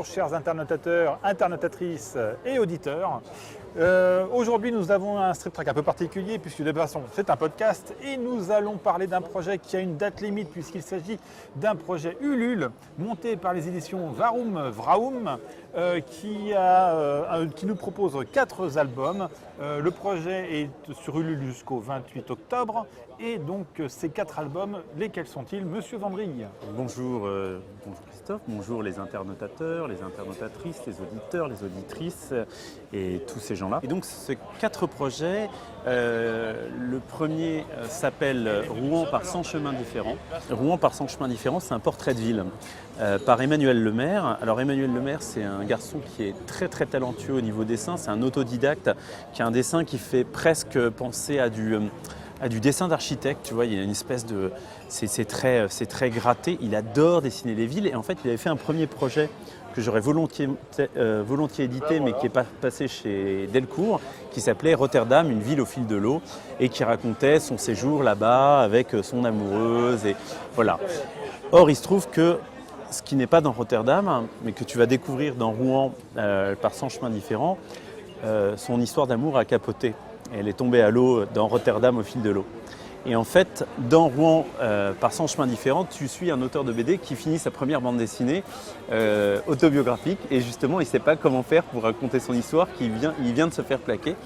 chers internautateurs, internautatrices et auditeurs. Aujourd'hui, nous avons un Strip Track un peu particulier puisque de toute façon, c'est un podcast et nous allons parler d'un projet qui a une date limite puisqu'il s'agit d'un projet Ulule monté par les éditions Warum Vraum qui nous propose 4 albums. Le projet est sur Ulule jusqu'au 28 octobre et donc ces 4 albums, lesquels sont-ils, Monsieur Vendrille? Bonjour Christophe, bonjour les internautateurs, les internautatrices, les auditeurs, les auditrices et tous ces gens-là. Et donc ces 4 projets, le premier s'appelle Rouen par 100 chemins différents. Rouen par 100 chemins différents, c'est un portrait de ville par Emmanuel Lemaire. Alors Emmanuel Lemaire, c'est un garçon qui est très très talentueux au niveau dessin, c'est un autodidacte qui a un dessin qui fait presque penser à du dessin d'architecte, tu vois, il y a une espèce de... C'est très gratté, il adore dessiner les villes et en fait il avait fait un premier projet que j'aurais volontiers édité mais qui n'est pas passé chez Delcourt, qui s'appelait Rotterdam, une ville au fil de l'eau et qui racontait son séjour là-bas avec son amoureuse et voilà. Or il se trouve que ce qui n'est pas dans Rotterdam, mais que tu vas découvrir dans Rouen par 100 chemins différents, son histoire d'amour a capoté. Elle est tombée à l'eau dans Rotterdam au fil de l'eau. Et en fait, dans Rouen, par 100 chemins différents, tu suis un auteur de BD qui finit sa première bande dessinée autobiographique. Et justement, il ne sait pas comment faire pour raconter son histoire, il vient de se faire plaquer.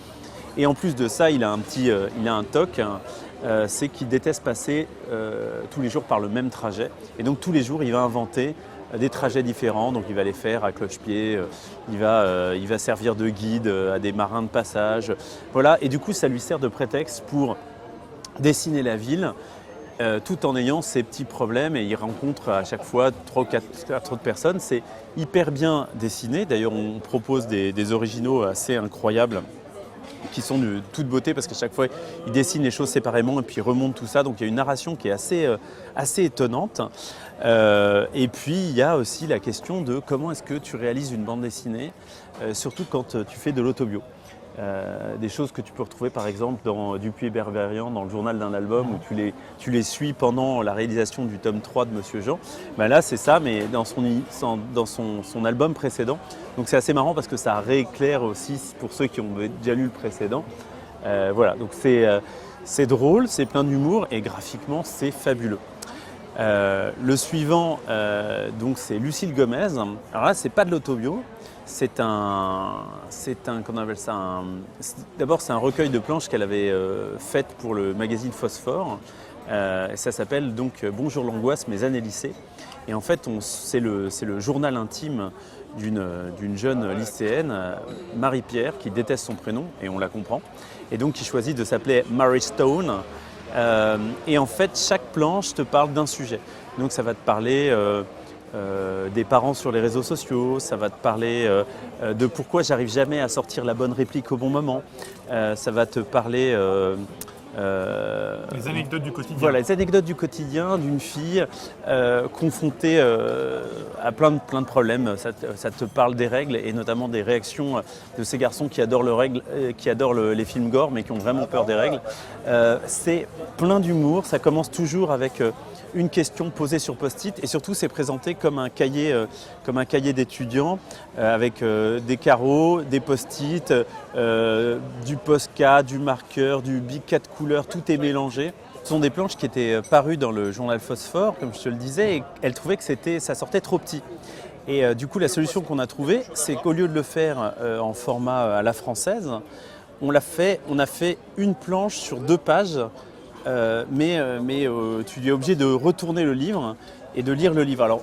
Et en plus de ça, il a un toc, c'est qu'il déteste passer tous les jours par le même trajet. Et donc tous les jours, il va inventer des trajets différents, donc il va les faire à cloche-pied, il va servir de guide à des marins de passage. Voilà, et du coup ça lui sert de prétexte pour dessiner la ville tout en ayant ses petits problèmes et il rencontre à chaque fois 3 ou 4 autres personnes. C'est hyper bien dessiné, d'ailleurs on propose des originaux assez incroyables qui sont de toute beauté parce qu'à chaque fois il dessine les choses séparément et puis il remonte tout ça, donc il y a une narration qui est assez étonnante. Et puis il y a aussi la question de comment est-ce que tu réalises une bande dessinée, surtout quand tu fais de l'autobio. Des choses que tu peux retrouver par exemple dans Dupuis et Berberian, dans le journal d'un album où tu les suis pendant la réalisation du tome 3 de Monsieur Jean. Ben là c'est ça, mais dans son album précédent. Donc c'est assez marrant parce que ça rééclaire aussi pour ceux qui ont déjà lu le précédent. Voilà, donc c'est drôle, c'est plein d'humour et graphiquement c'est fabuleux. Le suivant, donc c'est Lucille Gomez. Alors là c'est pas de l'autobio. Qu'on appelle ça d'abord, c'est un recueil de planches qu'elle avait fait pour le magazine Phosphore. Et ça s'appelle donc Bonjour l'angoisse, mes années lycée. Et en fait, c'est le journal intime d'une jeune lycéenne, Marie-Pierre, qui déteste son prénom, et on la comprend. Et donc, qui choisit de s'appeler Mary Stone. Et en fait, chaque planche te parle d'un sujet. Donc, ça va te parler... des parents sur les réseaux sociaux, ça va te parler de pourquoi j'arrive jamais à sortir la bonne réplique au bon moment, ça va te parler... les anecdotes du quotidien. Voilà, les anecdotes du quotidien d'une fille confrontée à plein de problèmes. Ça te parle des règles et notamment des réactions de ces garçons qui adorent les films gore mais qui ont vraiment peur des règles. C'est plein d'humour, ça commence toujours avec... une question posée sur post-it et surtout c'est présenté comme un cahier d'étudiant avec des carreaux, des post-it, du Posca, du marqueur, du bic 4 couleurs, tout est mélangé. Ce sont des planches qui étaient parues dans le journal Phosphore, comme je te le disais, et elle trouvait que ça sortait trop petit. Et du coup la solution qu'on a trouvée, c'est qu'au lieu de le faire en format à la française, on a fait une planche sur 2 pages. Mais tu es obligé de retourner le livre et de lire le livre. Alors,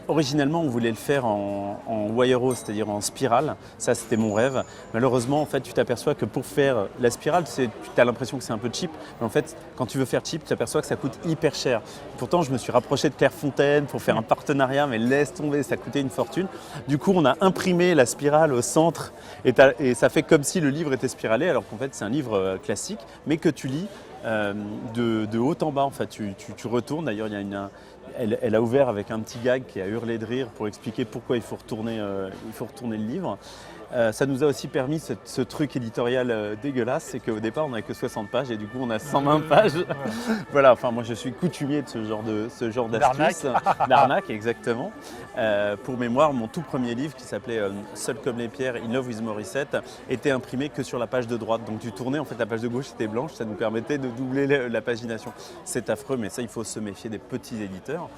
originellement, on voulait le faire en wire-o, c'est-à-dire en spirale. Ça, c'était mon rêve. Malheureusement, en fait, tu t'aperçois que pour faire la spirale, tu as l'impression que c'est un peu cheap. Mais en fait, quand tu veux faire cheap, tu t'aperçois que ça coûte hyper cher. Pourtant, je me suis rapproché de Clairefontaine pour faire un partenariat, mais laisse tomber, ça coûtait une fortune. Du coup, on a imprimé la spirale au centre et ça fait comme si le livre était spiralé, alors qu'en fait, c'est un livre classique, mais que tu lis de haut en bas. En fait, tu retournes. D'ailleurs, elle a ouvert avec un petit gag qui a hurlé de rire pour expliquer pourquoi il faut retourner le livre. Ça nous a aussi permis ce truc éditorial dégueulasse, c'est qu'au départ on n'avait que 60 pages et du coup on a 120 pages. Voilà, enfin moi je suis coutumier de ce genre d'astuces. D'arnaque, exactement. Pour mémoire, mon tout premier livre qui s'appelait Seul comme les pierres, In Love with Morissette, était imprimé que sur la page de droite. Donc tu tournais, en fait la page de gauche était blanche, ça nous permettait de doubler la pagination. C'est affreux, mais ça il faut se méfier des petits éditeurs.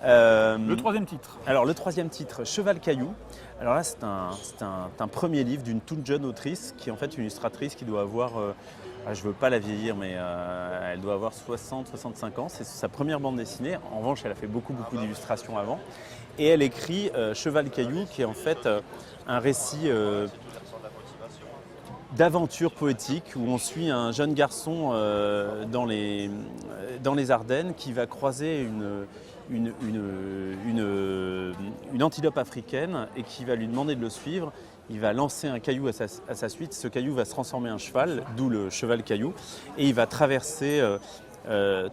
Le troisième titre. Alors le troisième titre, Cheval Caillou. Alors là c'est un premier livre d'une toute jeune autrice qui est en fait une illustratrice qui doit avoir, je ne veux pas la vieillir, mais elle doit avoir 60-65 ans. C'est sa première bande dessinée. En revanche, elle a fait beaucoup d'illustrations avant. Et elle écrit Cheval Caillou qui est en fait un récit d'aventure poétique où on suit un jeune garçon dans les Ardennes qui va croiser une antilope africaine et qui va lui demander de le suivre. Il va lancer un caillou à sa suite, ce caillou va se transformer en cheval, d'où le cheval caillou, et il va traverser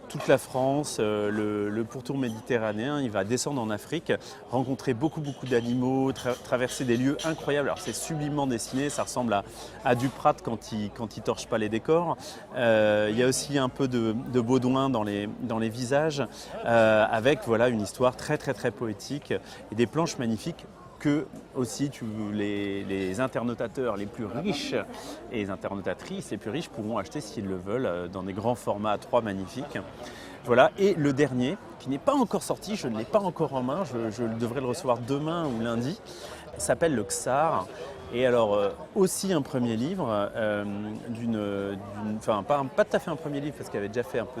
toute la France, le pourtour méditerranéen, il va descendre en Afrique, rencontrer beaucoup d'animaux, traverser des lieux incroyables. Alors c'est sublimement dessiné, ça ressemble à Duprat quand il torche pas les décors. Il y a aussi un peu de Baudouin dans les visages, avec voilà, une histoire très poétique et des planches magnifiques que aussi les internautateurs les plus riches et les internautatrices les plus riches pourront acheter s'ils le veulent dans des grands formats A3 magnifiques. Voilà, et le dernier, qui n'est pas encore sorti, je ne l'ai pas encore en main, je devrais le recevoir demain ou lundi, s'appelle Le Czar. Et alors, aussi un premier livre, enfin pas tout à fait un premier livre parce qu'elle avait déjà fait un peu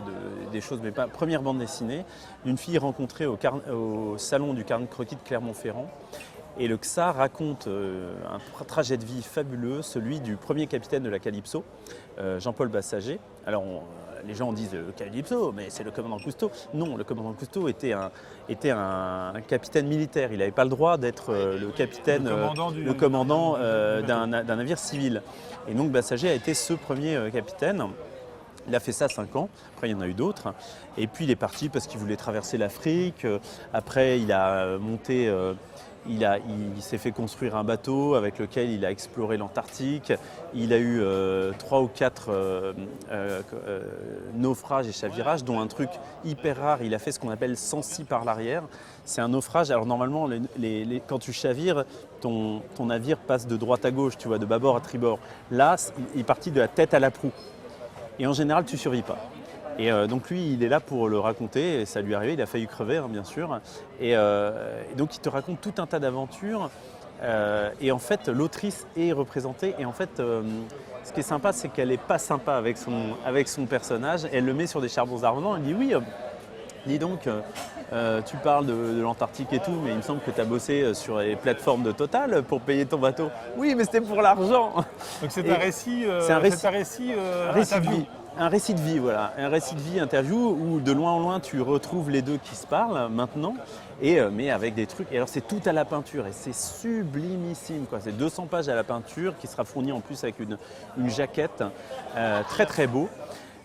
des choses, mais pas première bande dessinée, d'une fille rencontrée au salon du carnet de croquis de Clermont-Ferrand. Et le Czar raconte un trajet de vie fabuleux, celui du premier capitaine de la Calypso, Jean-Paul Bassager. Alors les gens disent Calypso, mais c'est le commandant Cousteau. Non, le commandant Cousteau était un capitaine militaire. Il n'avait pas le droit d'être le capitaine, le commandant d'un navire civil. Et donc Bassager a été ce premier capitaine. Il a fait ça 5 ans, après il y en a eu d'autres. Et puis il est parti parce qu'il voulait traverser l'Afrique. Après il a monté... Il s'est fait construire un bateau avec lequel il a exploré l'Antarctique. Il a eu 3 ou 4 naufrages et chavirages, dont un truc hyper rare. Il a fait ce qu'on appelle 106 par l'arrière. C'est un naufrage. Alors normalement, quand tu chavires, ton navire passe de droite à gauche, tu vois, de bâbord à tribord. Là, il est parti de la tête à la proue. Et en général, tu ne survis pas. Et donc lui, il est là pour le raconter, et ça lui est arrivé, il a failli crever, hein, bien sûr. Et donc il te raconte tout un tas d'aventures. Et en fait, l'autrice est représentée. Et en fait, ce qui est sympa, c'est qu'elle n'est pas sympa avec son personnage. Elle le met sur des charbons ardents. Elle dit oui, dis donc, tu parles de l'Antarctique et tout, mais il me semble que tu as bossé sur les plateformes de Total pour payer ton bateau. Oui, mais c'était pour l'argent. Donc c'est un récit, interview. Un récit de vie, voilà. Un récit de vie interview où de loin en loin tu retrouves les deux qui se parlent maintenant, mais avec des trucs. Et alors c'est tout à la peinture et c'est sublimissime, quoi. C'est 200 pages à la peinture qui sera fournie en plus avec une jaquette, très beau.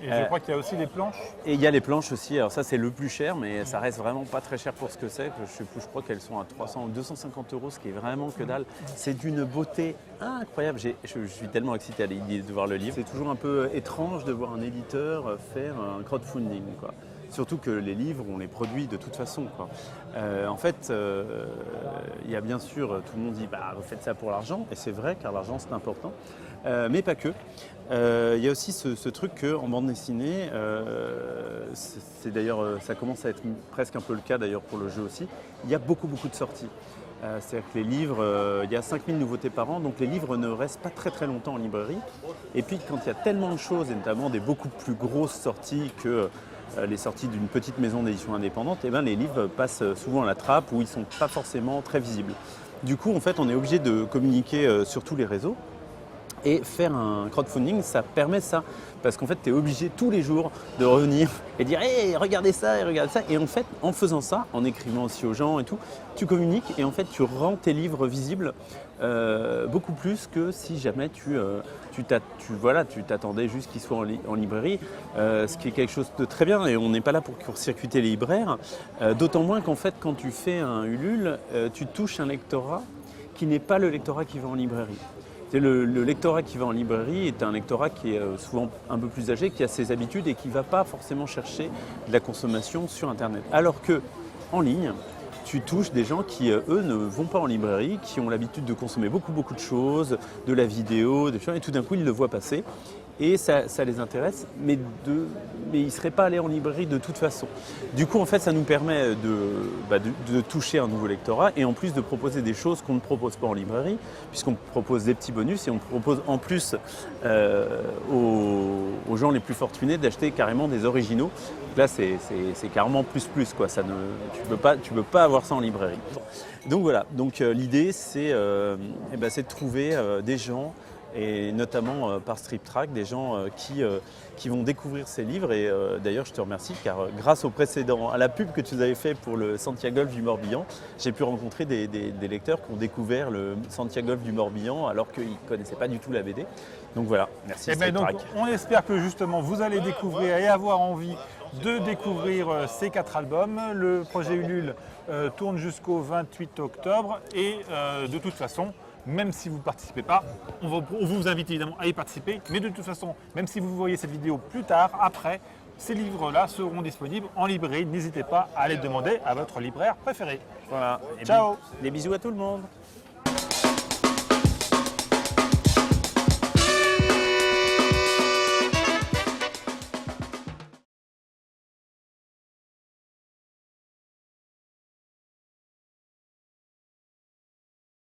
Et je crois qu'il y a aussi des planches. Et il y a les planches aussi. Alors ça c'est le plus cher, mais ça reste vraiment pas très cher pour ce que c'est. Je crois qu'elles sont à 300 ou 250 €, ce qui est vraiment que dalle. C'est d'une beauté incroyable. Je suis tellement excité à l'idée de voir le livre. C'est toujours un peu étrange de voir un éditeur faire un crowdfunding, quoi. Surtout que les livres, on les produit de toute façon, quoi. En fait, il y a bien sûr, tout le monde dit vous faites ça pour l'argent, et c'est vrai car l'argent c'est important, mais pas que. Il y a aussi ce truc qu'en bande dessinée, c'est d'ailleurs, ça commence à être presque un peu le cas d'ailleurs pour le jeu aussi, il y a beaucoup de sorties. C'est-à-dire que les livres, il y a 5000 nouveautés par an, donc les livres ne restent pas très longtemps en librairie. Et puis quand il y a tellement de choses, et notamment des beaucoup plus grosses sorties que les sorties d'une petite maison d'édition indépendante, et les livres passent souvent à la trappe où ils ne sont pas forcément très visibles. Du coup, en fait, on est obligé de communiquer sur tous les réseaux. Et faire un crowdfunding, ça permet ça. Parce qu'en fait, tu es obligé tous les jours de revenir et dire hey, regardez ça et regardez ça. Et en fait, en faisant ça, en écrivant aussi aux gens et tout, tu communiques et en fait, tu rends tes livres visibles beaucoup plus que si jamais tu t'attendais juste qu'ils soient en librairie. Ce qui est quelque chose de très bien et on n'est pas là pour court-circuiter les libraires. D'autant moins qu'en fait, quand tu fais un Ulule, tu touches un lectorat qui n'est pas le lectorat qui va en librairie. Le lectorat qui va en librairie est un lectorat qui est souvent un peu plus âgé, qui a ses habitudes et qui ne va pas forcément chercher de la consommation sur Internet. Alors que en ligne, tu touches des gens qui, eux, ne vont pas en librairie, qui ont l'habitude de consommer beaucoup de choses, de la vidéo, des choses, et tout d'un coup, ils le voient passer. Et ça les intéresse, mais ils ne seraient pas allés en librairie de toute façon. Du coup, en fait, ça nous permet de toucher un nouveau lectorat et en plus de proposer des choses qu'on ne propose pas en librairie, puisqu'on propose des petits bonus et on propose en plus aux gens les plus fortunés d'acheter carrément des originaux. Donc là, c'est carrément plus, quoi. Tu peux pas avoir ça en librairie. Donc voilà, l'idée, c'est de trouver des gens, et notamment par Strip Track, des gens qui vont découvrir ces livres. Et d'ailleurs, je te remercie car grâce à la pub que tu avais fait pour le Santiago Golf du Morbihan, j'ai pu rencontrer des lecteurs qui ont découvert le Santiago Golf du Morbihan alors qu'ils ne connaissaient pas du tout la BD. Donc voilà, merci Strip Track. On espère que justement vous allez découvrir et avoir envie de découvrir ces 4 albums. Le projet Ulule tourne jusqu'au 28 octobre et de toute façon, même si vous ne participez pas, on vous invite évidemment à y participer. Mais de toute façon, même si vous voyez cette vidéo plus tard, après, ces livres-là seront disponibles en librairie. N'hésitez pas à les demander à votre libraire préféré. Voilà. Ciao. Des bisous à tout le monde.